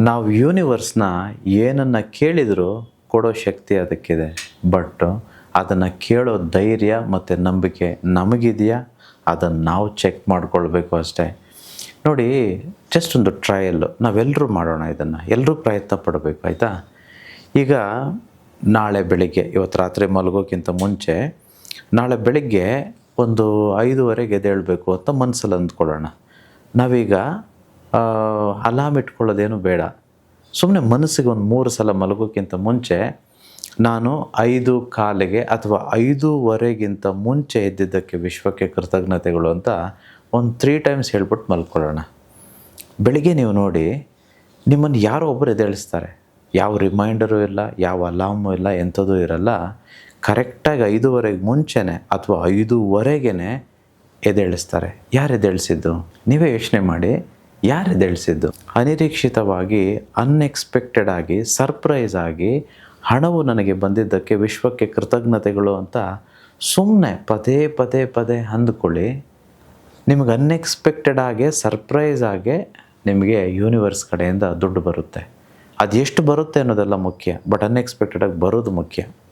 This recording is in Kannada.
ನಾವು ಯೂನಿವರ್ಸ್ನ ಏನನ್ನು ಕೇಳಿದರೂ ಕೊಡೋ ಶಕ್ತಿ ಅದಕ್ಕಿದೆ. ಬಟ್ ಅದನ್ನು ಕೇಳೋ ಧೈರ್ಯ ಮತ್ತು ನಂಬಿಕೆ ನಮಗಿದೆಯಾ, ಅದನ್ನು ನಾವು ಚೆಕ್ ಮಾಡ್ಕೊಳ್ಬೇಕು ಅಷ್ಟೇ. ನೋಡಿ, ಜಸ್ಟ್ ಒಂದು ಟ್ರಯಲ್ಲು ನಾವೆಲ್ಲರೂ ಮಾಡೋಣ, ಇದನ್ನು ಎಲ್ಲರೂ ಪ್ರಯತ್ನ ಪಡಬೇಕು, ಆಯಿತಾ? ಈಗ ನಾಳೆ ಬೆಳಿಗ್ಗೆ, ಇವತ್ತು ರಾತ್ರಿ ಮಲಗೋಕ್ಕಿಂತ ಮುಂಚೆ ನಾಳೆ ಬೆಳಿಗ್ಗೆ ಒಂದು 5:30ಗೆ ಎದ್ದೇಳಬೇಕು ಅಂತ ಮನಸ್ಸಲ್ಲಿ ಅಂದ್ಕೊಳ್ಳೋಣ. ನಾವೀಗ ಅಲಾರ್ಮ್ ಇಟ್ಕೊಳ್ಳೋದೇನು ಬೇಡ. ಸುಮ್ಮನೆ ಮನಸ್ಸಿಗೆ ಒಂದು 3 ಸಲ ಮಲಗೋಕ್ಕಿಂತ ಮುಂಚೆ ನಾನು 5:15 ಅಥವಾ 5:15ಗಿಂತ ಮುಂಚೆ ಎದ್ದಿದ್ದಕ್ಕೆ ವಿಶ್ವಕ್ಕೆ ಕೃತಜ್ಞತೆಗಳು ಅಂತ ಒಂದು 3 ಟೈಮ್ಸ್ ಹೇಳ್ಬಿಟ್ಟು ಮಲ್ಕೊಳ್ಳೋಣ. ಬೆಳಿಗ್ಗೆ ನೀವು ನೋಡಿ, ನಿಮ್ಮನ್ನು ಯಾರೋ ಒಬ್ಬರು ಎದ್ದೇಳಿಸ್ತಾರೆ. ಯಾವ ರಿಮೈಂಡರು ಇಲ್ಲ, ಯಾವ ಅಲಾರ್ಮು ಇಲ್ಲ, ಎಂಥದೂ ಇರಲ್ಲ. ಕರೆಕ್ಟಾಗಿ 5:15ಗೆ ಮುಂಚೆನೇ ಅಥವಾ 5:15ಗೇ ಎದ್ದೇಳಿಸ್ತಾರೆ. ಯಾರು ಎದ್ದೇಳಿಸಿದ್ದು? ನೀವೇ ಯೋಚನೆ ಮಾಡಿ, ಯಾರು ಎದ್ದೇಳಿಸಿದ್ದು? ಅನಿರೀಕ್ಷಿತವಾಗಿ, ಅನ್ಎಕ್ಸ್ಪೆಕ್ಟೆಡ್ ಆಗಿ, ಸರ್ಪ್ರೈಸ್ ಆಗಿ ಹಣವು ನನಗೆ ಬಂದಿದ್ದಕ್ಕೆ ವಿಶ್ವಕ್ಕೆ ಕೃತಜ್ಞತೆಗಳು ಅಂತ ಸುಮ್ಮನೆ ಪದೇ ಪದೇ ಪದೇ ಅಂದ್ಕೊಳ್ಳಿ. ನಿಮಗೆ ಅನ್ಎಕ್ಸ್ಪೆಕ್ಟೆಡ್ ಆಗಿ, ಸರ್ಪ್ರೈಸ್ ಆಗಿ ನಿಮಗೆ ಯೂನಿವರ್ಸ್ ಕಡೆಯಿಂದ ದುಡ್ಡು ಬರುತ್ತೆ. ಅದು ಎಷ್ಟು ಬರುತ್ತೆ ಅನ್ನೋದೆಲ್ಲ ಮುಖ್ಯ, ಬಟ್ ಅನ್ಎಕ್ಸ್ಪೆಕ್ಟೆಡಾಗಿ ಬರೋದು ಮುಖ್ಯ.